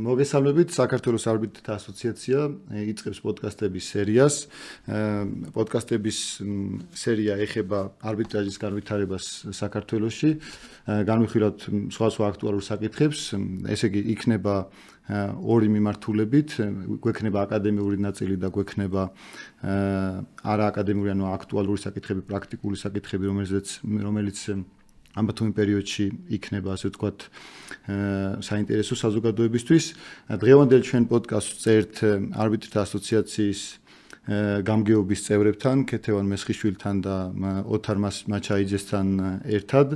მოგესალმებით, საქართველოს არბიტრთა ასოციაცია იწყებს პოდკასტების სერიას. პოდკასტების სერია ეხება არბიტრაჟის განვითარებას საქართველოში. განვიხილავთ სხვა აქტუალურ საკითხებს. ესე იგი, იქნება ორი მიმართულებით, გვექნება აკადემიური ნაწილი და გვექნება არააკადემიური, ანუ აქტუალური საკითხები, პრაქტიკული საკითხები, რომელიც ამ თუმი პერიოდში იქნება, ასე ვთქვათ, საინტერესო საზოგადოებისთვის. დღევანდელ ჩვენ პოდკასტს წერთ არბიტრთა ასოციაციის გამგეობის წევრებთან, ქეთევან მესხიშვილთან და ოთარ მაჩაიძესთან ერთად.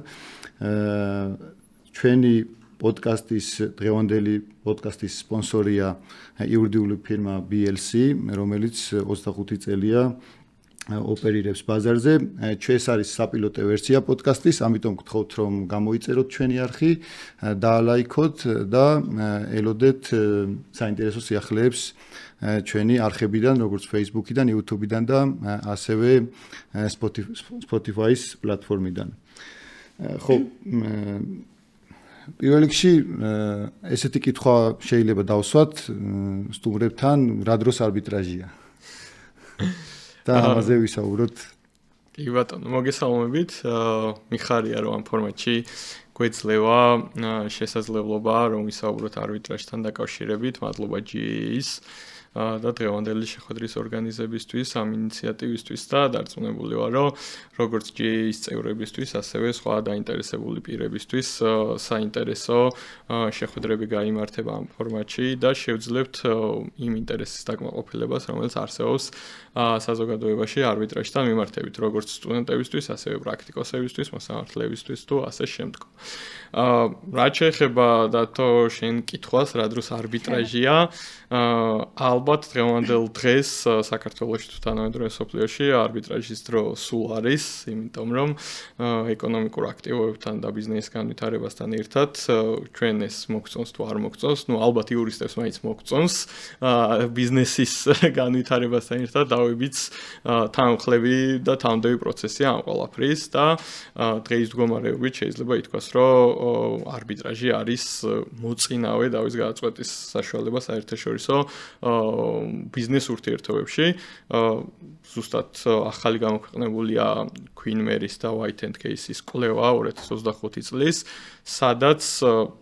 ჩვენი პოდკასტის დღევანდელი პოდკასტის სპონსორია იურიდიული ფირმა BLC, რომელიც 25 წელია ოპერირებს ბაზარზე. ეს არის საპილოტო ვერსია პოდკასტის, ამიტომ გთხოვთ რომ გამოიწეროთ ჩვენი არხი, დაალაიქოთ და ელოდეთ საინტერესო სიახლეებს ჩვენი არხებიდან, როგორც Facebook-იდან, YouTube-იდან და ასევე Spotify-ის პლატფორმიდან. ხო, პირველ რიგში ესეთი კითხვა შეიძლება დავსვათ სტუმრებთან, რა დროს არბიტრაჟია? და ამაზე ვისაუბროთ. კი ბატონო, მოგესალმებით. მიხარია რომ ამ ფორმატში გვეძლევა შესაძლებლობა რომ ვისაუბროთ არბიტრაჟთან დაკავშირებით. მადლობა GA-ის და დღევანდელი შეხვედრის ორგანიზებისთვის, ამ ინიციატივისთვის და დარწმუნებული ვარ, რომ როგორც GA-ის წევრებისთვის, ასევე სხვა დაინტერესებული პირებისთვის საინტერესო შეხვედრები გაიმართება ამ ფორმატში და შევძლებთ იმ ინტერესის დაკმაყოფილებას, რომელიც არსებობს საზოგადოებაში არბიტრაჟთან მიმართებით, როგორც სტუდენტებისთვის, ასევე პრაქტიკოსებისთვის, მოსამართლეებისთვის თუ ასე შემდგომ. რაც შეეხება დათო შენ კითხვას, რა დროს არბიტრაჟია, ალბათ დღევანდელ დღეს საქართველოში თუ თანამედროვე სოფლიოში არბიტრაჟის დრო სულ არის, იმიტომ რომ ეკონომიკურ აქტივობებთან და ბიზნესის განვითარებასთან ერთად ჩვენ ეს მოგწონს თუ არ მოგწონს, ალბათ იურისტებს მაინც მოგწონს ბიზნესის განვითარებასთან ერთად დავებიც თანხლები და თანმდევი პროცესია ამ ყველაფრის და დღეის მდგომარეობით შეიძლება ითქვას, რომ არბიტრაჟი არის მოწინავე დავის გადაწყვეტის საშუალება საერთაშორისო ბიზნეს ურთიერთობებში. ზუსტად ახალი გამოქვეყნებულია Queen Mary-ის და White and Case-ის კვლევა 2025 წლის, სადაც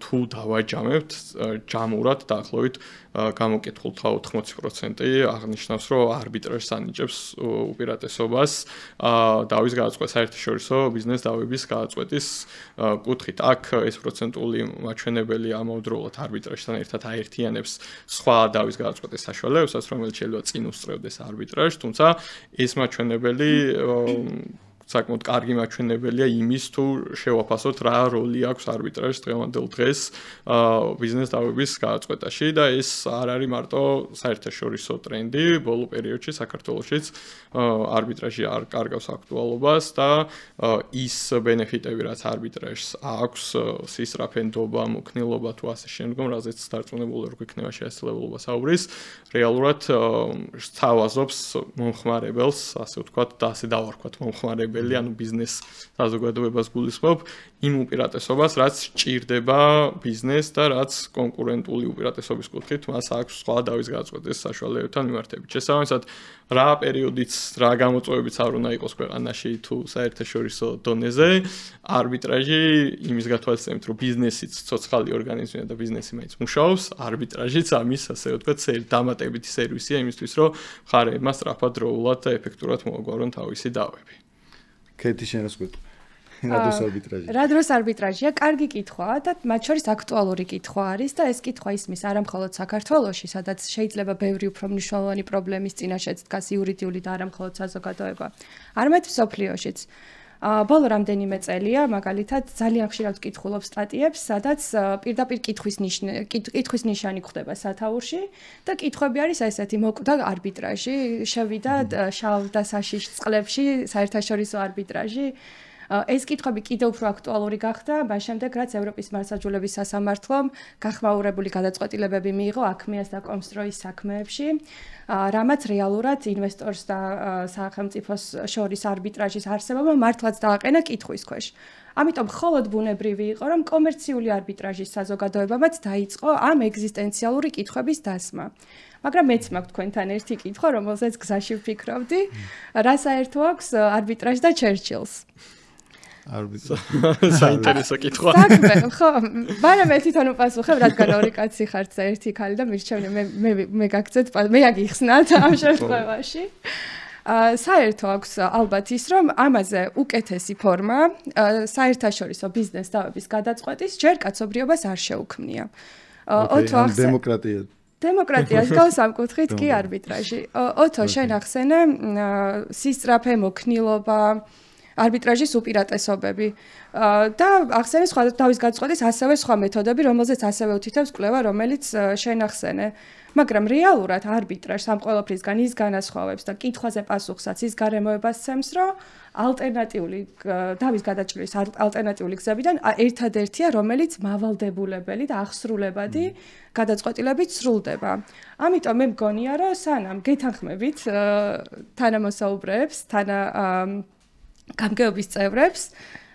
თუ დავაჯამებთ ჯამურად დაახლოებით გამოკითხულთა 80% აღნიშნავს, რომ არბიტრაჟს ანიჭებს უპირატესობას დავის გადაწყვეტის საერთაშორისო ბიზნეს დავების გადაწყვეტის კუთხით. აქ ეს პროცენტული მაჩვენებელი ამავდროულად არბიტრაჟთან ერთად აერთიანებს სხვა დავის გადაწყვეტის საშუალებებსაც, რომელიც შეიძლება წინ უსწრებდეს არბიტრაჟს, თუმცა ეს მაჩვენებელი საკმაოდ კარგი მაჩვენებელია იმის, თუ შევაფასოთ რა როლი აქვს არბიტრაჟს დღევანდელ დღეს ბიზნეს დავების გადაწყვეტაში და ეს არ არის მარტო საერთაშორისო ტრენდი, ბოლო პერიოდში საქართველოშიც არბიტრაჟი არ კარგავს აქტუალობას და ის ბენეფიტები, რაც არბიტრაჟს აქვს, სისწრაფენდობა, მოქნილობა თუ ასე შემდგომ, რაზეც დარწმუნებული ვარ, გვექნება შესაძლებლობა საუბრის, რეალურად სთავაზობს მომხმარებელს, ასე ვთქვათ, და ასე დავარქვათ მომხმარებელს ანუ ბიზნეს საზოგადოებას გულისხმობ იმ უპირატესობას, რაც ჭირდება ბიზნესს და რაც კონკურენტული უპირატესობის კუთხით მას აქვს სხვა დავის გადაწყვეტის საშუალებებთან მიმართებით. შესაბამისად, რა პერიოდიც, რა გამოწვევებიც არ უნდა იყოს ქვეყანაში თუ საერთაშორისო დონეზე, არბიტრაჟი იმის გათვალისწინებით, რომ ბიზნესიც ცოცხალი ორგანიზმია და ბიზნესი მაინც მუშაობს, არბიტრაჟიც ამის, ასე ვთქვათ, დამატებითი სერვისია იმისთვის, რომ მხარეებმა სწრაფად, დროულად და ეფექტურად მოაგვარონ თავისი დავები. ქეთი შენ რას გვეტყვი? რა დროს არბიტრაჟია? რა დროს არბიტრაჟია? კარგი კითხვაა და მათ შორის აქტუალური კითხვა არის და ეს კითხვა ისმის არა მხოლოდ საქართველოში, სადაც შეიძლება ბევრი უფრო მნიშვნელოვანი პრობლემის წინაშეც დგას იურიდიული და არა მხოლოდ საზოგადოება. არამედ მსოფლიოშიც. ბოლო რამდენიმე წელია, მაგალითად, ძალიან ხშირად ვკითხულობ სტატიებს, სადაც პირდაპირ კითხვის ნიშანი გვხდება სათაურში და კითხვები არის ესეთი: მოკვდა არბიტრაჟი, შევიდა შავ და საშიშ წყლებში საერთაშორისო არბიტრაჟი. ეს კითხვები კიდევ უფრო აქტუალური გახდა მას შემდეგ, რაც ევროპის მართლმსაჯულების სასამართლომ გახმაურებული გადაწყვეტილებები მიიღო ACME-ს და Comstrois საქმეებში, რამაც რეალურად ინვესტორს და სახელმწიფოს შორის არბიტრაჟის არსებობა მართლაც დააყენა კითხვის ქვეშ. ამიტომ მხოლოდ ბუნებრივი იყო, რომ კომერციული არბიტრაჟის საზოგადოებამაც დაიწყო ამ ეგზისტენციალური კითხვების დასმა. მაგრამ მეც მაქვს თქვენთან ერთი კითხვა, რომელზეც გზაში ვფიქრობდი, რა საერთო აქვს არბიტრაჟს და ჩერჩილს? საინტერესო კითხვა. ხო, მაგრამ მე თვითონ უპასუხებ, რადგან ორი კაცი ხართ და ერთი ქალი და მირჩევნე მე გაგცეთ, მე აგიხსნათ ამ შემთხვევაში. საერთო აქვს ალბათ ის, რომ ამაზე უკეთესი ფორმა საერთაშორისო ბიზნეს დავების გადაწყვეტის ჯერ კაცობრიობას არ შეუქმნია. დემოკრატიას გავს ამ კუთხით კი არბიტრაჟი. ოთო შენ ახსენე სისწრაფე მოქნილობა, არბიტრაჟის უპირატესობები და ახსენე სხვა დავის გადაწყვეტის ასევე სხვა მეთოდები, რომელზეც ასევე უთითებს კვლევა, რომელიც შენ ახსენე. მაგრამ რეალურად არბიტრაჟს ამ ყველაფრისგან ის განასხვავებს და კითხვაზე პასუხსაც ის გარემოებას ცემს, რომ ალტერნატიული დავის გადაჭრის ალტერნატიული გზებიდან ერთადერთია, რომელიც მავალდებულებელი და აღსრულებადი გადაწყვეტილებით სრულდება. ამიტომ მე მგონია, რომ სანამ გეთანხმებით თანამოსაუბრეებს, გამგეობის წევრებს,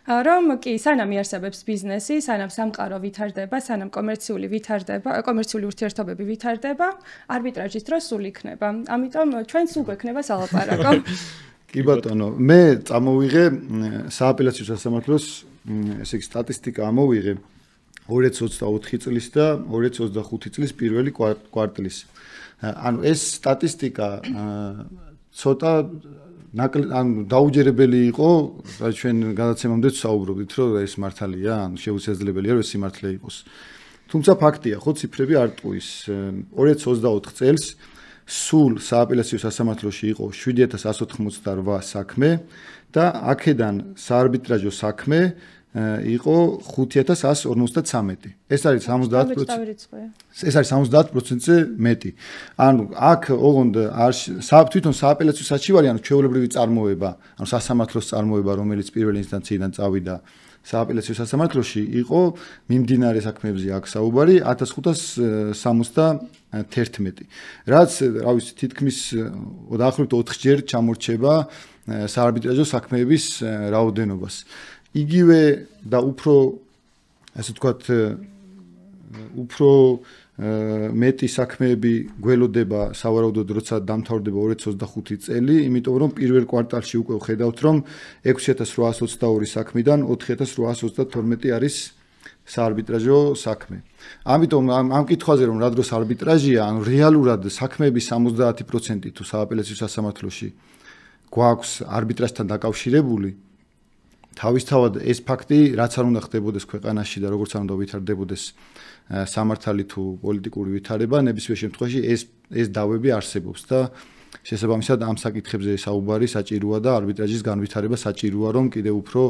რომ კი სანამ იარსებებს ბიზნესი, სანამ სამყარო ვითარდება, სანამ კომერციული ურთიერთობები ვითარდება, არბიტრაჟის დრო სულ იქნება. ამიტომ ჩვენც სულ გვექნება სალაპარაკო. კი ბატონო, მე წამოვიღე სააპელაციო სასამართლოს ესე იგი სტატისტიკა ამოვიღე 2024 წლის და 2025 წლის პირველი კვარტლის. ანუ ეს სტატისტიკა ცოტა დაუჯერებელი იყო, რაც ჩვენ გადაცემამდე საუბრობდით, რომ ეს მართალია, ანუ შეუსაძლებელია, რომ ეს სიმართლე იყოს. თუმცა ფაქტია, ხო, ციფრები არ ტყუის. 2024 წელს სულ სააპელაციო სასამართლოში იყო 7188 საქმე და აქედან საარბიტრაჟო საქმე იყო 5153. ეს არის 70%. ეს არის 70%-ზე მეტი. ანუ აქ ოღონდ თვითონ სააპელაციო საჩივარი, ანუ ჩვეულებრივი წარმოება, ანუ სასამართლოს წარმოება, რომელიც პირველი ინსტანციიდან წავიდა სააპელაციო სასამართლოში, იყო მიმდინარე საქმეებზე აქ საუბარი 1571. რაც, რა ვიცი, თითქმის დაახლოებით 4 ჯერ ჩამორჩება საარბიტრაჟო საქმეების რაოდენობას. იგივე და უფრო ასე ვთქვათ უფრო მეტი საქმეები გველოდება სავარაუდოდ როცა დამთავრდება 2025 წელი, იმიტომ რომ პირველ კვარტალში უკვე ვხედავთ რომ 6822 საქმიდან 4832 არის საარბიტრაჟო საქმე. ამიტომ ამ კითხვაზე რომ რა დროს არბიტრაჟია, ანუ რეალურად საქმეების 70% თუ სააპელაციო სასამართლოში გვაქვს არბიტრაჟთან დაკავშირებული, თავისთავად ეს ფაქტი რაც არ უნდა ხდებოდეს ქვეყანაში და როგორც არ უნდა ვითარდებოდეს სამართალი თუ პოლიტიკური ვითარება, ნებისმიერ შემთხვევაში ეს დავები არსებობს და შესაბამისად ამ საკითხებზე საუბარი საჭიროა და არბიტრაჟის განვითარება საჭიროა, რომ კიდევ უფრო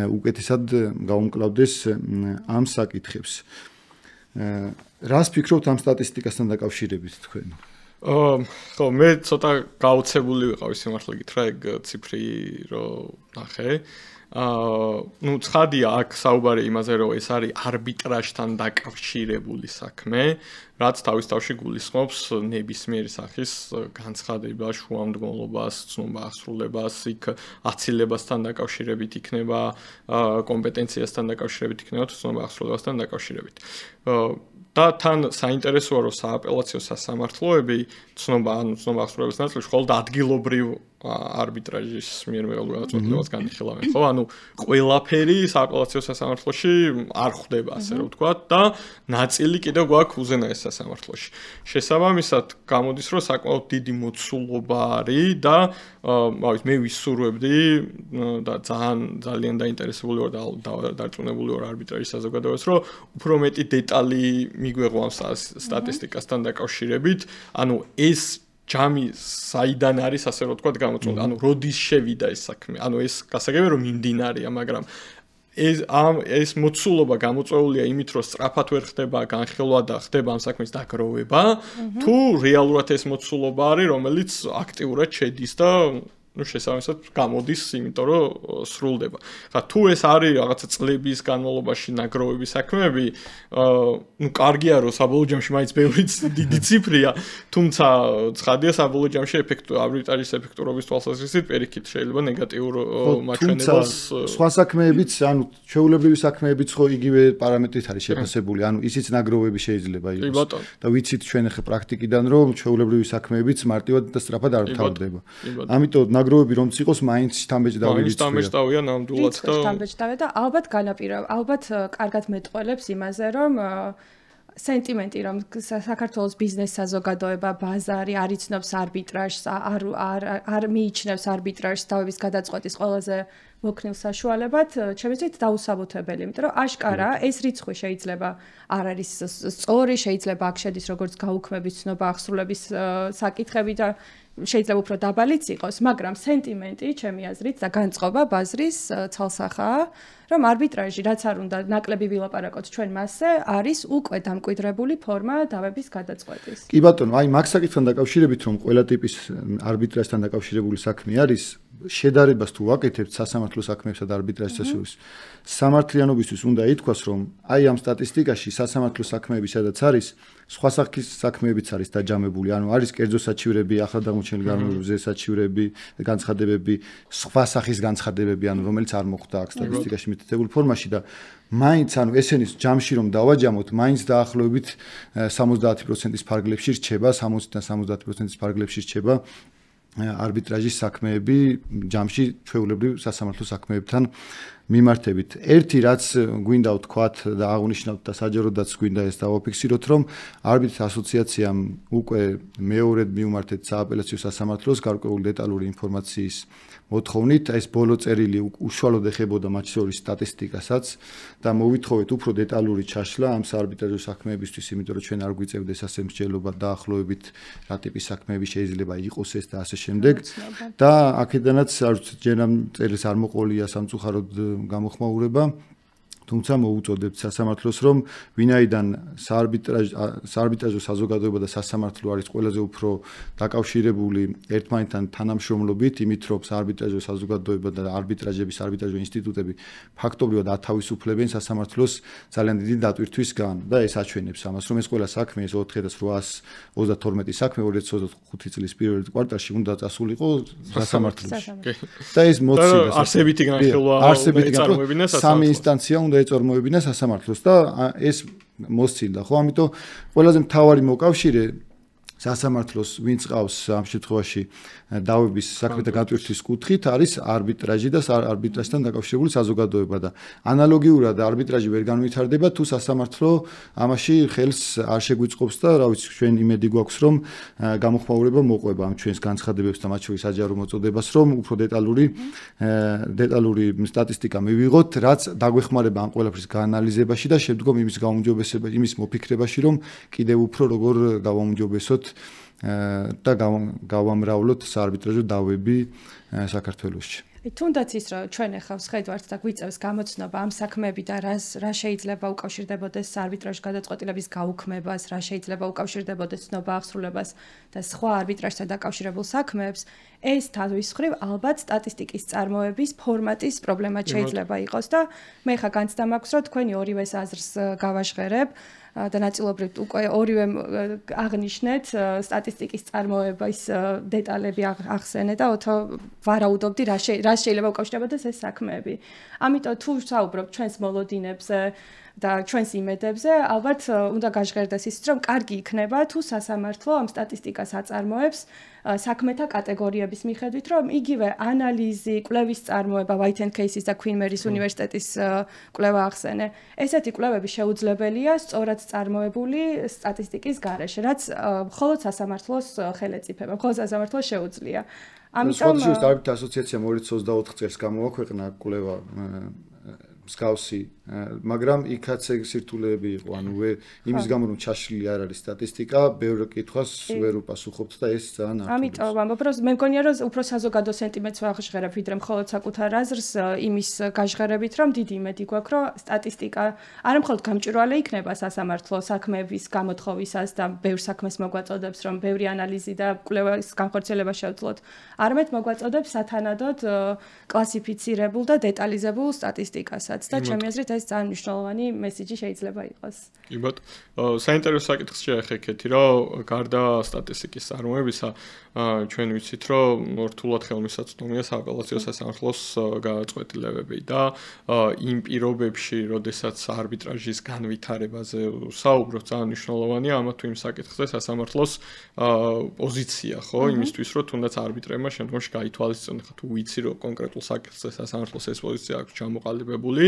უკეთესად გაუმკლავდეს ამ საკითხებს. რას ფიქრობთ ამ სტატისტიკასთან დაკავშირებით თქვენ? ხო, მე ცოტა გაოცებული ვიყავი სიმართლე გითხრა, ეგ ციფრი რო ნახე. ну ცხადია აქ საუბარი იმაზე რომ ეს არის არბიტრაჟთან დაკავშირებული საქმე, რაც თავის თავში გულისხმობს ნებისმიერი სახის განცხადება, შუამდგომლობას, ცნობა აღსრულებას, იქ აცილებასთან დაკავშირებით იქნება, კომპეტენციასთან დაკავშირებით იქნება, ცნობა აღსრულებასთან დაკავშირებით. და თან საინტერესოა რომ სააპელაციო სასამართლოები ცნობა აღსრულების ნაწილში მხოლოდ ადგილობრივ არბიტრაჟის მიერ მიღებულ გადაწყვეტილებას განიხილავენ, ხო? ანუ ყველაფერი სააპელაციო სასამართლოში არ ხდება, ასე რომ ვთქვათ, და ნაწილი კიდევ გვაქვს უზენაეს სასამართლოში. შესაბამისად, გამოდის, რომ საკმაოდ დიდი მოცულობა არის და მე ვისურვებდი და ძალიან დაინტერესებული ვარ და დარწმუნებული ვარ არბიტრაჟის საზოგადოებას, რომ უფრო მეტი დეტალი მიგვეღო ამ სტატისტიკასთან დაკავშირებით, ანუ ეს ჯამი საიდან არის, ასე რომ ვთქვათ, გამოწვეული, ანუ როდის შევიდა ეს საქმე, ანუ ეს გასაგებია რომ მიმდინარეა, მაგრამ ეს მოცულობა გამოწვეულია იმით, რომ სწრაფად ვერ ხდება განხილვა და ხდება ამ საქმის დაგროვება, თუ რეალურად ეს მოცულობა არის, რომელიც აქტიურად შედის და შესაბამისად გამოდის, იმიტომ რომ სრულდება. ხა თუ ეს არის რაღაცა წლების განმავლობაში ნაგროვების საქმეები, კარგია რომ საბოლოო ჯამში მაინც ბევრი დიდი ციფრია, თუმცა ცხადია საბოლოო ჯამში არბიტრაჟის ეფექტურობის თვალსაზრისით პირიქით შეიძლება ნეგატიურ მაჩვენებელს სხვა საქმეებიც, ანუ ჩვეულებრივი საქმეებიც ხო იგივე პარამეტრით არის შეფასებული, ანუ ისიც ნაგროვები შეიძლება იყოს. და ვიცით ჩვენ ახლა პრაქტიკიდან რომ ჩვეულებრივი საქმეებიც მარტივად და სწრაფად არ თავდება. ამიტომ ნაგროვები რომც იყოს, მაინც თამბეჭდავი ვიცია. თამბეჭდავია ნამდვილად და თამბეჭდავია და ალბათ ალბათ კარგად მეტყველებს იმაზე, რომ სენტიმენტი რომ საქართველოს ბიზნეს საზოგადოება, ბაზარი არ იცნობს არბიტრაჟს, არ მიიჩნევს არბიტრაჟს თავის გადაწყვეტის ყველაზე მოქნილ საშუალებად, ჩემთვის დაუსაბუთებელი, იმიტომ რომ აშკარა ეს რიცხვი შეიძლება არ არის სწორი, შეიძლება აქ შედის როგორც გაუქმების ცნობა, აღსრულების საკითხები და შეიძლება უფრო დაბალიც იყოს, მაგრამ სენტიმენტი, ჩემი აზრით და განწყობა ბაზრის ცალსახაა, რომ არბიტრაჟი რაც არ უნდა ნაკლები ვილაპარაკოთ ჩვენ მასზე, არის უკვე დამკვიდრებული ფორმა დავების გადაწყვეტის. კი ბატონო, აი მაგ საკითხთან დაკავშირებით რომ ყველა ტიპის არბიტრაჟთან დაკავშირებული საქმე არის, შედარებას თუ ვაკეთებთ სასამართლო საქმეებსა და არბიტრაჟის შორის, სამართლიანობისთვის უნდა ითქვას, რომ აი ამ სტატისტიკაში სასამართლო საქმეები სადაც არის, სხვა სახის საქმეებიც არის დაჯამებული, ანუ არის კერძო საჩივრები, ახლადაღმოჩენილი განმავლობზე საჩივრები, განცხადებები, სხვა სახის განცხადებები, ანუ რომელიც არ მოხდა აქ სტატისტიკაში მითითებულ ფორმაში და მაინც ანუ ესენის ჯამში რომ დავაჯამოთ, მაინც დაახლოებით 70%-ის ფარგლებში რჩება, 60-დან 70%-ის ფარგლებში რჩება არბიტრაჟის საქმეები ჯამში ჩვეულებრივ სასამართლო საქმეებთან მიმართებით. ერთი რაც გვინდა ვთქვათ და აღნიშნავთ და საჯაროდაც გვინდა ეს დავაფიქსიროთ, რომ არბიტრაჟის ასოციაციამ უკვე მეორედ მიუმართეთ სააპელაციო სასამართლოს გარკვეული დეტალური ინფორმაციის მოთხოვნით, ეს ბოლო წერილი უშუალოდ ეხებოდა მათ შორის სტატისტიკასაც და მოვითხოვეთ უფრო დეტალური ჩაშლა ამ საარბიტრაჟო საქმეებისთვის, იმიტომ რომ ჩვენ არ გვიწევდეს ასე მსჯელობა დაახლოებით რა ტიპის საქმეები შეიძლება იყოს ეს და ასე შემდეგ. და აქედანაც ჯერ ამ წერილს არ მოყოლია სამწუხაროდ გამოხმაურება, თუმცა მოუწოდებთ სასამართლოს, რომ ვინაიდან საარბიტრაჟო საზოგადოება და სასამართლო არის ყველაზე უფრო დაკავშირებული ერთმანეთთან თანამშრომლობით, იმით რომ საარბიტრაჟო საზოგადოება და არბიტრაჟო ინსტიტუტები ფაქტობრივად ათავისუფლებენ სასამართლოს ძალიან დიდი დატვირთვისგან და ეს აჩვენებს ამას, რომ ეს ყველა საქმე, ეს 4832 საქმე 2025 წლის პირველ კვარტალში უნდა წასულიყო სასამართლოში. და ეს მოცილება არსებითი განხილვა ეწარმოებინა სასამართლოს. სამი ინსტანცია უნდა ეწარმოებინა სასამართლოს და ეს მოსცილდა, ხო? ამიტომ ყველაზე მთავარი მოკავშირე სასამართლოს ვინც ყავს ამ შემთხვევაში დავების საქმეთა გატვირთვის კუთხით არის არბიტრაჟი და არბიტრაჟთან დაკავშირებული საზოგადოება და ანალოგიურად არბიტრაჟი ვერ განვითარდება თუ სასამართლო ამაში ხელს არ შეგვიწყობს და რა ვიცი ჩვენ იმედი გვაქვს რომ გამოხმაურება მოყვება ამ ჩვენს განცხადებებს და მათ შორის საჯარო მოწოდებას რომ უფრო დეტალური სტატისტიკა მივიღოთ რაც დაგვეხმარება ამ ყველაფრის გაანალიზებაში და შემდგომ იმის გაუმჯობესებაში იმის მოფიქრებაში რომ კიდევ უფრო როგორ გავაუმჯობესოთ და გავამრავლოთ საარბიტრაჟო დავები საქართველოში. თუნდაც ის რომ ჩვენ ახლა ვხედავთ და გვიწევს გამოცნობა ამ საქმეები და რა შეიძლება უკავშირდებოდეს საარბიტრაჟო გადაწყვეტილების გაუქმებას, რა შეიძლება უკავშირდებოდეს ცნობა აღსრულებას და სხვა არბიტრაჟთან დაკავშირებულ საქმეებს, ეს თავის მხრივ ალბათ სტატისტიკის წარმოების ფორმატის პრობლემა შეიძლება იყოს და მე ხა განცდა მაქვს რომ თქვენი ორივეს აზრს გავაჟღერებ და ნაწილობრივ უკვე ორივე აღნიშნეთ სტატისტიკის წარმოების დეტალები ახსენე და ვარაუდობდი რა შეიძლება უკავშირდებოდეს ეს საქმეები. ამიტომ თუ საუბრობთ ჩვენს მოლოდინებზე და ჩვენს იმედებზე, ალბათ უნდა გაჟღერდეს ის, რომ კარგი იქნება თუ სასამართლო ამ სტატისტიკას აწარმოებს საქმეთა კატეგორიების მიხედვით, რომ იგივე ანალიზი, კვლევის წარმოება, White and Case-ის და Queen Mary-ის უნივერსიტეტის კვლევა ახსენე. ესეთი კვლევები შეუძლებელია სწორად წარმოებული სტატისტიკის გარეშე, რაც მხოლოდ სასამართლოს ხელეწიფება, მხოლოდ სასამართლოს შეუძლია. ამიტომ არბიტრაჟის ასოციაციამ 2024 წელს გამოაქვეყნა კვლევა მსგავსი, მაგრამ იქაც ეგ სირთულეები იყო, ანუ იმის გამო რომ ჩაშლილი არ არის სტატისტიკა, ბევრ კითხვას ვერ უპასუხობთ და ეს ძალიან ართულებს. ამიტომ ამბობ, რომ მე მგონია რომ უფრო საზოგადო სენტიმენტს ვაღჟღერებ, ვიდრე მხოლოდ საკუთარ აზრს იმის გაჟღერებით, რომ დიდი იმედი გვაქვს, რომ სტატისტიკა არა მხოლოდ გამჭვირვალე იქნება სასამართლო საქმეების გამოთხოვისას და ბევრ საქმეს მოგვაწოდებს, რომ ბევრი ანალიზი და კვლევის განხორციელება შევძლოთ, არამედ მოგვაწოდებს სათანადოდ კლასიფიცირებულ და დეტალიზებულ სტატისტიკასაც და ჩემი აზრით ეს ძალიან მნიშვნელოვანი მესიჯი შეიძლება იყოს. კი ბატონო, საინტერესო საკითხს შეეხეკეთი, რომ გარდა სტატისტიკის წარმოებისა, ჩვენ ვიცით, რომ რთულად ხელმისაწვდომია სააპელაციო სასამართლოს გადაწყვეტილებები და იმ პირობებში, როდესაც არბიტრაჟის განვითარებაზე საუბრობთ, ძალიან მნიშვნელოვანია ამა თუ იმ საკითხზე სასამართლოს პოზიცია, ხო, იმისთვის, რომ თუნდაც არბიტრებმა შემდგომში გაითვალისწინონ, თუ ვიცი, რომ კონკრეტულ საკითხზე სასამართლოს ეს პოზიცია აქვს ჩამოყალიბებული,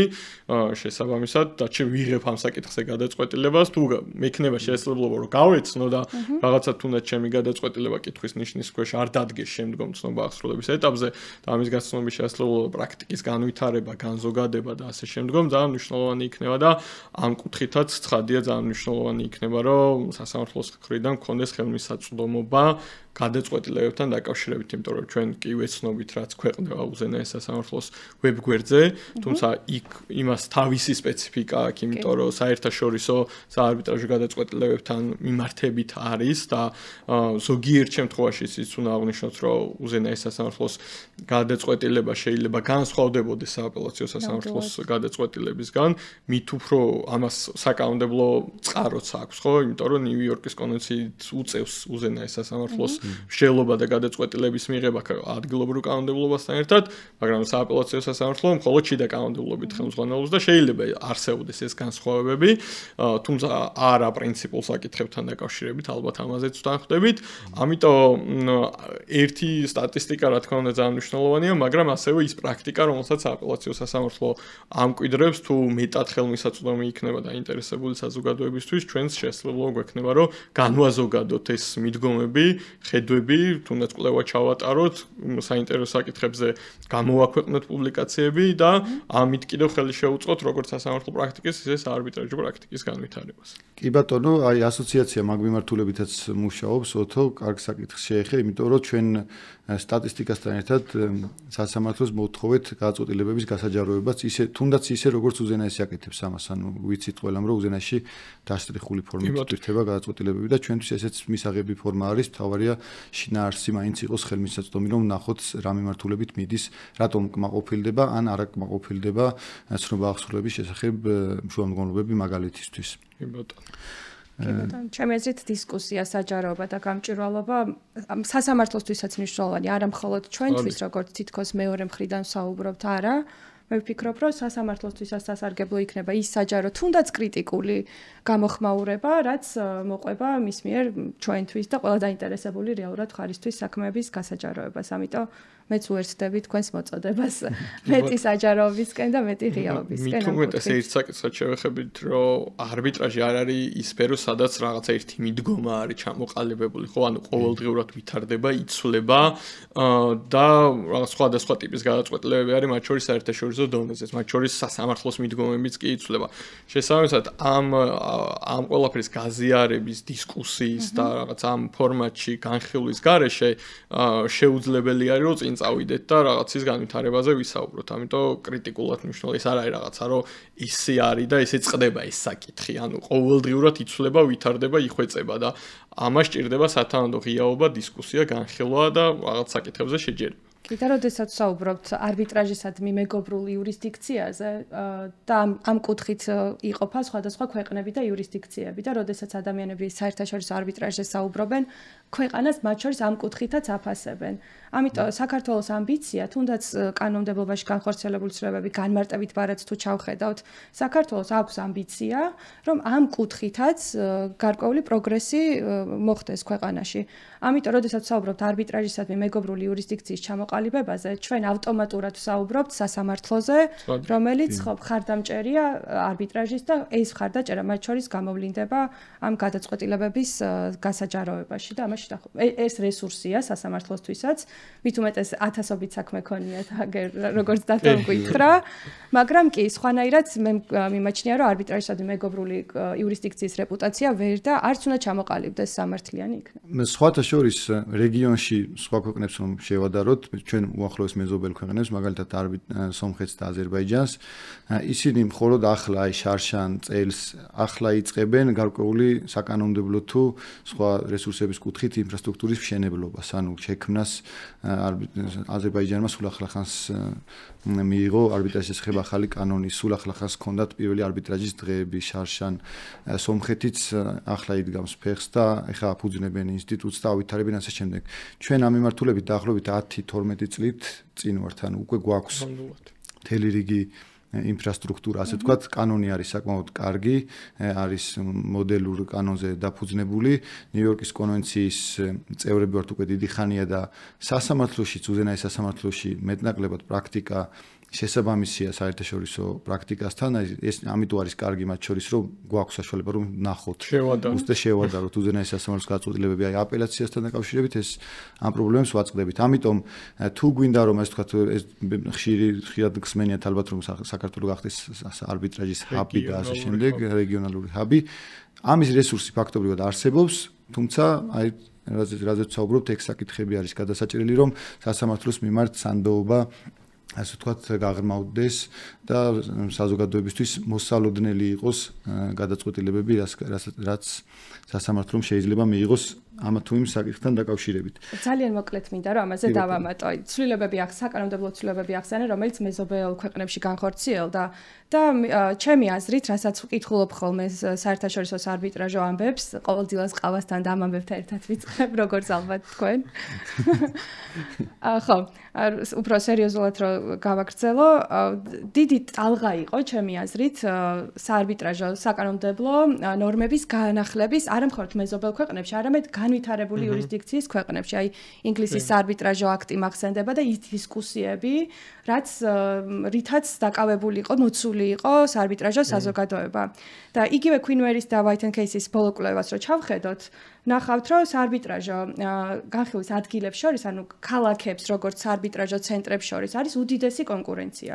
შესაბამისად, და ჩვენ ვიღებ ამ საკითხზე გადაწყვეტილებას, თუ მექნება შესაძლებლობა, რომ გავეცნო და რაღაცა თუნდაც ჩემი გადაწყვეტილება კითხვის ნიშნის ქვეშ არ დადგეს შემდგომ ცნობა აღსრულების ეტაპზე და ამის გაცნობის შესაძლებლობა პრაქტიკის განვითარება, განზოგადება და ასე შემდგომ ძალიან მნიშვნელოვანი იქნება და ამ კუთხითაც ცხადია ძალიან მნიშვნელოვანი იქნება, რომ სასამართლოს მხრიდან მქონდეს ხელმისაწვდომობა გადაწყვეტილებებთან დაკავშირებით, იმიტომ რომ ჩვენ კი ვეცნობით, რაც ქვეყნდება უზენაეს სასამართლოს ვებგვერდზე, თუმცა იქ იმას თავისი სპეციფიკა აქვს, იმიტომ რომ საერთაშორისო საარბიტრაჟო გადაწყვეტილებებთან მიმართებით არის და ზოგიერთ შემთხვევაში ის უნდა აღნიშნოთ, რომ უზენაეს სასამართლოს გადაწყვეტილება შეიძლება განსხვავდებოდეს სააპელაციო სასამართლოს გადაწყვეტილებისგან, მით უფრო ამას საკანონმდებლო წყაროც აქვს, ხო? იმიტომ რომ ნიუ-იორკის კონვენციით უწევს უზენაეს სასამართლოს მსჯელობა და გადაწყვეტილების მიღება ადგილობრივ კანონმდებლობასთან ერთად, მაგრამ სააპელაციო სასამართლო მხოლოდ შიდა კანონმდებლობით ხელმძღვანელობს და შეიძლება არსებობდეს ეს განსხვავებები, თუმცა არა პრინციპულ საკითხებთან დაკავშირებით, ალბათ ამაზეც ვთანხმდებით. ამიტომ ერთი სტატისტიკა, რა თქმა უნდა, ძალიან მნიშვნელოვანია, მაგრამ ასევე ის პრაქტიკა, რომელსაც სააპელაციო სასამართლო ამკვიდრებს, თუ მეტად ხელმისაწვდომი იქნება დაინტერესებული საზოგადოებისთვის, ჩვენს შესაძლებლობა გვექნება, რომ განვაზოგადოთ ეს მიდგომები, ხედვები, თუნდაც კვლევა ჩავატაროთ, საინტერესო საკითხებზე გამოვაქვეყნოთ პუბლიკაციები და ამით კიდევ ხელი შეუწყოთ როგორც სასამართლო პრაქტიკის, ისე საარბიტრაჟო პრაქტიკის განვითარებას. კი ბატონო, აი ასოციაცია მაგ მიმართულებითაც მუშაობს, ოთო, კარგ საკითხს შეეხე, იმიტომ რომ ჩვენ სტატისტიკასთან ერთად სასამართლოს მოვთხოვეთ გადაწყვეტილებების გასაჯაროებას, ისე თუნდაც ისე როგორც უზენაესი აკეთებს ამას, ანუ ვიცით ყველამ რომ უზენაესში დასტრიხული ფორმით ირთება გადაწყვეტილებები და ჩვენთვის ესეც მისაღები ფორმა არის, თავარია შინაარსი მაინც იყოს ხელმისაწვდომი, რომ ნახოთ რა მიმართულებით მიდის, რატომ კმაყოფილდება ან არა კმაყოფილდება ცნობა აღსრულების შესახებ შუამდგომლობები მაგალითისთვის. კი ბატონო. ჩემი აზრით დისკუსია, საჯაროება და გამჭვირვალობა სასამართლოსთვისაც მნიშვნელოვანი, არა მხოლოდ ჩვენთვის, როგორც თითქოს მეორე მხრიდან საუბრობთ, არა. მე ვფიქრობ, რომ სასამართლოსთვისაც სასარგებლო იქნება ის საჯარო, თუნდაც კრიტიკული გამოხმაურება, რაც მოყვება მის მიერ ჩვენთვის და ყველა დაინტერესებული რეალურად ხარისთვის საქმეების გასაჯაროებას. ამიტომ მეც უერთდები თქვენს მოწოდებას მეტი საჯაროებისკენ და მეტი ღიაობისკენ. მით უმეტეს ერთ საკითხად შევეხებით, რომ არბიტრაჟი არ არის ის სფერო, სადაც რაღაცა ერთი მიდგომა არის ჩამოყალიბებული, ხო, ანუ ყოველდღიურად ვითარდება, იცვლება და რაღაც სხვადასხვა ტიპის გადაწყვეტილებები არის, მათ შორის საერთაშორისო დონეზე, მათ შორის სასამართლოს მიდგომებიც კი იცვლება. შესაბამისად, ამ ყველაფრის გაზიარების, დისკუსიის და რაღაც ამ ფორმატში განხილვის გარეშე შეუძლებელი არის, რომ წინ წავიდეთ და რაღაცის განვითარებაზე ვისაუბროთ. ამიტომ კრიტიკულად მნიშვნელოვანი ეს არ არის რაღაცა, რომ ისე არის და ესე წყდება ეს საკითხი. ანუ ყოველდღიურად იცვლება, ვითარდება, იხვეწება და ამას სჭირდება სათანადო ღიაობა, დისკუსია, განხილვა და რაღაც საკითხებზე შეჯერება. კიდე როდესაც საუბრობთ არბიტრაჟისადმი მეგობრულ იურისდიქციაზე და ამ კუთხით იყოფა სხვადასხვა ქვეყნები და იურისდიქციები და როდესაც ადამიანები საერთაშორისო არბიტრაჟზე საუბრობენ, ქვეყანას მათ შორის ამ კუთხითაც აფასებენ. ამიტომ საქართველოს ამბიცია, თუნდაც კანონმდებლობაში განხორციელებული ცვლილებები განმარტებით ბარად თუ ჩავხედავთ, საქართველოს აქვს ამბიცია, რომ ამ კუთხითაც გარკვეული პროგრესი მოხდეს ქვეყანაში. ამიტომ როდესაც საუბრობთ არბიტრაჟისადმი მეგობრული იურისდიქციის ჩამოყალიბებაზე, ჩვენ ავტომატურად ვსაუბრობთ სასამართლოზე, რომელიც მხარდამჭერია არბიტრაჟის და ეს მხარდაჭერა მათ შორის გამოვლინდება ამ გადაწყვეტილებების გასაჯაროებაში და ამას სიტყვაში და ეს რესურსია სასამართლოსთვისაც, მით უმეტეს 1000-ობით საქმე ქონიათ, როგორც დათომ გითხრა, მაგრამ კი სხვანაირად მე მიმაჩნია, რომ არბიტრაჟისადმი მეგობრული იურისდიქციის რეპუტაცია ვერ და არც უნდა ჩამოყალიბდეს სამართლიანი იქნება. სხვათა შორის რეგიონში სხვა ქვეყნებს რომ შევადაროთ, ჩვენ უახლოეს მეზობელ ქვეყნებს, მაგალითად სომხეთს და აზერბაიჯანს, ისინი მხოლოდ ახლა აი შარშან წელს ახლა იწყებენ გარკვეული საკანონმდებლო თუ სხვა რესურსების კუთხით ინფრასტრუქტურის მშენებლობას, ანუ შექმნას აზერბაიჯანმა სულ ახლახანს მიიღო არბიტრაჟის შესახებ ახალი კანონი, სულ ახლახანს ჰქონდათ პირველი არბიტრაჟის დღეები შარშან, სომხეთიც ახლა იდგამს ფეხს და ეხლა აფუძნებენ ინსტიტუტს და ავითარებენ ასე შემდეგ. ჩვენ ამ მიმართულებით დაახლოებით 10-12 წლით წინ ვართ, ანუ უკვე გვაქვს მთელი რიგი ინფრასტრუქტურა, ასე ვთქვათ, კანონი არის საკმაოდ კარგი, არის მოდელურ კანონზე დაფუძნებული. ნიუ-იორკის კონვენციის წევრები ვართ უკვე დიდი ხანია და სასამართლოში, უზენაეს სასამართლოში მეტნაკლებად პრაქტიკა შესაბამისია საერთაშორისო პრაქტიკასთან, ეს ამიტომ არის კარგი მათ შორის, რომ გვაქვს საშუალება რომ ნახოთ. შევადაროთ უზენაეს სასამართლოს გაწყვეტილებები, აი აპელაციასთან დაკავშირებით ეს ამ პრობლემებს ვაწყდებით. ამიტომ თუ გვინდა რომ ასე ვთქვათ, ეს ხშირად გსმენიათ ალბათ რომ საქართველოს გახდეს არბიტრაჟის ჰაბი და ასე შემდეგ, რეგიონალური ჰაბი, ამის რესურსი ფაქტობრივად არსებობს, თუმცა აი რაზეც ვსაუბრობთ, ეგ საკითხები არის გადასაჭრელი, რომ სასამართლოს მიმართ სანდოობა ასე ვთქვათ გაღრმავდეს და საზოგადოებისთვის მოსალოდნელი იყოს გადაწყვეტილებები, რაც სასამართლომ შეიძლება მიიღოს ამ თუ იმ საკითხთან დაკავშირებით. ძალიან მოკლედ მინდა რომ ამაზე დავამატო. ცვლილებები საკანონმდებლო ცვლილებები ახსენე, რომელიც მეზობელ ქვეყნებში განხორციელდა და ჩემი აზრით, რასაც ვკითხულობ ხოლმე საერთაშორისო არბიტრაჟო ამბებს, ყოველდღიურად ყავასთან და ამ ამბებთან ერთად ვიწყებ, როგორც ალბათ თქვენ. ხო, უფრო სერიოზულად რომ გავაგრძელო, დიდი ტალღა იყო ჩემი აზრით საარბიტრაჟო საკანონმდებლო ნორმების განახლების არა მხოლოდ მეზობელ ქვეყნებში, არამედ განვითარებული იურისდიქციის ქვეყნებში. აი ინგლისის საარბიტრაჟო აქტი მახსენდება და ის დისკუსიები, რითაც დაკავებული იყო, მოცული იყო საარბიტრაჟო საზოგადოება. და იგივე Queenways და White and Case-ის ბოლო კვლევას რო ჩავხედოთ, ნახავთ, რომ საარბიტრაჟო განხილვის ადგილებს შორის, ანუ ქალაქებს, როგორც საარბიტრაჟო ცენტრებს შორის არის უდიდესი კონკურენცია.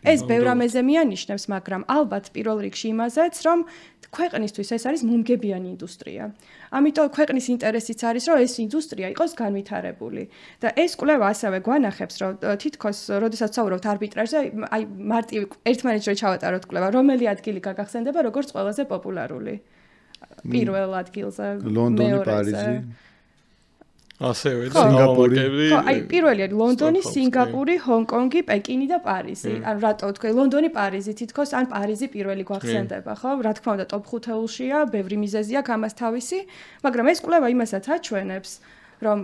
ეს ბევრ ამაზე მიანიშნებს, მაგრამ ალბათ პირველ რიგში იმაზეც, რომ ქვეყნისთვის ეს არის მომგებიანი ინდუსტრია. ამიტომ ქვეყნის ინტერესიც არის, რომ ეს ინდუსტრია იყოს განვითარებული. და ეს კვლევა ასევე გვანახებს, რომ თითქოს, როდესაც ვსაუბრობთ არბიტრაჟზე, აი მარტივი ერთმანეთს რო ჩავატაროთ კვლევა, რომელი ადგილი გაგახსენდება როგორც ყველაზე პოპულარული? პირველ ადგილზე, ლონდონი, პარიზი. ასევე სინგაპური. ხო, აი პირველი არის ლონდონი, სინგაპური, ჰონკონგი, პეკინი და პარიზი. ანუ რატო ვთქვი, ლონდონი, პარიზი თითქოს ან პარიზი პირველი გვახსენდება, ხო? რა თქმა უნდა, ტოპ 5-ელშია, ბევრი მიზეზი აქვს ამას თავისი, მაგრამ ეს კვლევა იმასაც აჩვენებს, რომ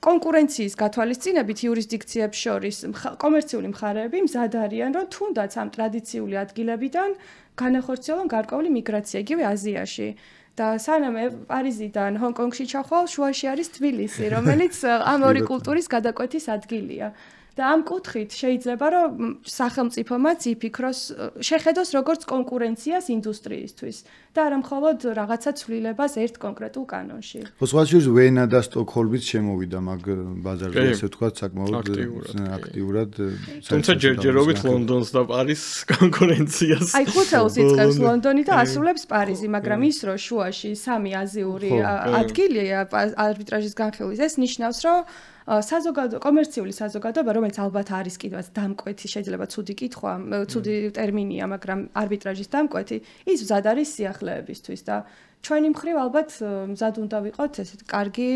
კონკურენციის გათვალისწინებით იურისდიქციებს შორის კომერციული მხარეები მზად არიან, რომ თუნდაც ამ ტრადიციული ადგილებიდან განახორციელონ გარკვეული მიგრაცია, იგივე აზიაში. და სანამ პარიზიდან ჰონკონგში ჩახვალ, შუაში არის თბილისი, რომელიც ამ ორი კულტურის გადაკვეთის ადგილია. და ამ კუთხით შეიძლება რომ სახელმწიფომაც იფიქროს, შეხედოს როგორც კონკურენციას ინდუსტრიისთვის და არა მხოლოდ რაღაცა ცვლილებას ერთ კონკრეტულ კანონში. ხო, სხვა შორის ვენა და სტოკჰოლმიც შემოვიდა მაგ ბაზარზე, ასე ვთქვათ, საკმაოდ აქტიურად. თუმცა ჯერჯერობით ლონდონს და პარიზს კონკურენციას. აი 5-ელს იწყებს ლონდონი და ასრულებს პარიზი, მაგრამ ის რომ შუაში სამი აზიური ადგილია არბიტრაჟის განხილვის, ეს ნიშნავს, რომ კომერციული საზოგადოება, რომელიც ალბათ არის კიდევაც დამკვეთი, შეიძლება ცუდი კითხვა, ცუდი ტერმინია, მაგრამ არბიტრაჟის დამკვეთი, ის მზად არის სიახლეებისთვის და ჩვენი მხრივ ალბათ მზად უნდა ვიყოთ ესეთ კარგი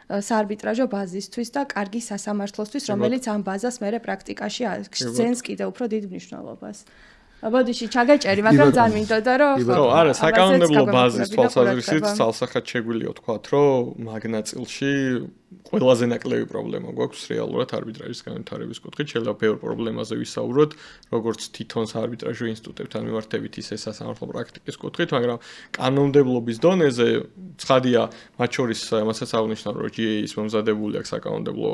საარბიტრაჟო ბაზისთვის და კარგი სასამართლოსთვის, რომელიც ამ ბაზას მერე პრაქტიკაში აღწევს კიდევ უფრო დიდ მნიშვნელობას. ბოდიში ჩაგეჭერი, მაგრამ ძალიან მინდოდა რომ ხო, არა, საკანონმდებლო ბაზის თვალსაზრისით ცალსახად შეგვიძლია ვთქვათ, რომ მაგ ნაწილში ყველაზე ნაკლები პრობლემა გვაქვს რეალურად არბიტრაჟის განვითარების კუთხით. შეიძლება ბევრ პრობლემაზე ვისაუბროთ, როგორც თვითონ საარბიტრაჟო ინსტიტუტებთან მიმართებით ისე სასამართლო პრაქტიკის კუთხით, მაგრამ კანონმდებლობის დონეზე ცხადია, მათ შორის მასაც აღნიშნავ, რომ GA-ის მომზადებული აქვს საკანონმდებლო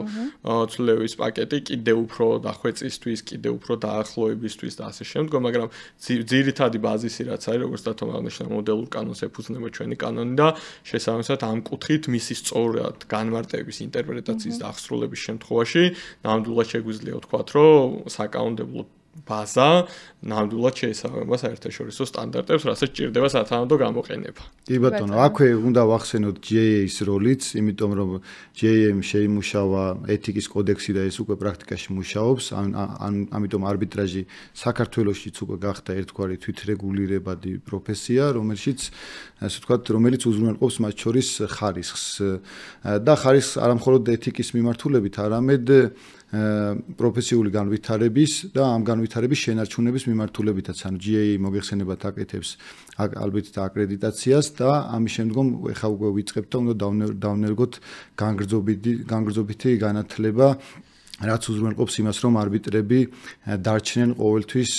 ცვლილების პაკეტი, კიდევ უფრო დახვეწისთვის, კიდევ უფრო დაახლოებისთვის და ასე შემდგომ, მაგრამ ძირითადი ბაზისი რაც არის, როგორც დათომ აღნიშნა, მოდელურ კანონს ეფუძნება ჩვენი კანონი და შესაბამისად ამ კუთხით მისი სწორად განმარტების ინტერპრეტაციის და აღსრულების შემთხვევაში ნამდვილად შეგვიძლია ვთქვათ, რომ საკანონმდებლო ბაზა ნამდვილად შეესაბამება საერთაშორისო სტანდარტებს, რასაც ჭირდება სათანადო გამოყენება. კი ბატონო, აქვე უნდა ვახსენოთ GAA-ის როლიც, იმიტომ რომ GAA-მ შეიმუშავა ეთიკის კოდექსი და ეს უკვე პრაქტიკაში მუშაობს, ამიტომ არბიტრაჟი საქართველოშიც უკვე გახდა ერთგვარი თვითრეგულირებადი პროფესია, რომელიც უზრუნველყოფს მათ შორის ხარისხს. და ხარისხს არა მხოლოდ ეთიკის მიმართულებით, არამედ პროფესიული განვითარების და ამ განვითარების შენარჩუნების მიმართულებითაც, ანუ GAA მოგეხსენებათ აკეთებს ალბეთ და აკრედიტაციას და ამის შემდგომ ეხა უკვე ვიწყებთ და უნდა დავნერგოთ განგრძობითი განათლება, რაც უზრუნველყოფს იმას, რომ არბიტრები დარჩნენ ყოველთვის,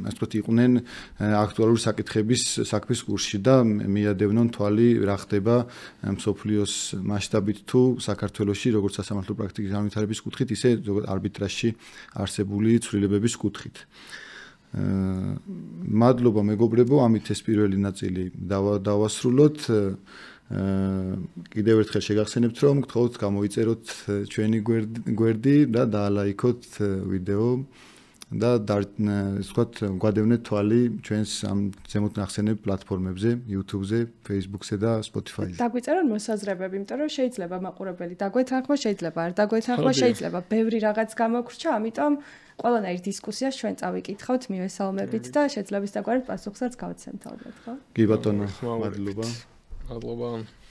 ასე ვთქვათ, იყვნენ აქტუალური საკითხების საქმის კურსში და მიადევნონ თვალი რა ხდება მსოფლიოს მასშტაბით თუ საქართველოში, როგორც სასამართლო პრაქტიკის განვითარების კუთხით, ისე არბიტრაჟში არსებული ცვლილებების კუთხით. მადლობა მეგობრებო, ამით ეს პირველი ნაწილი დავასრულოთ. კიდევ ერთხელ შეგახსენებთ, რომ გთხოვთ გამოიწეროთ ჩვენი გვერდი და დაალაიქოთ ვიდეო და ვთქვათ, გვადევნეთ თვალი ჩვენს ამ ზემოთ ნახსენებ პლატფორმებზე, YouTube-ზე, Facebook-ზე და Spotify-ზე. დაგვიწერონ მოსაზრებები, იმიტომ რომ შეიძლება მაყურებელი დაგვეთანხმა, შეიძლება არ დაგვეთანხმა, შეიძლება ბევრი რაღაც გამოგვრჩა, ამიტომ ყველანაირ დისკუსიას ჩვენ წავიკითხავთ მივესალმებით და შეძლებს დაგვარეთ პასუხსაც გავცემთ ალბათ, ხო? კი ბატონო, მადლობა. მადლობა.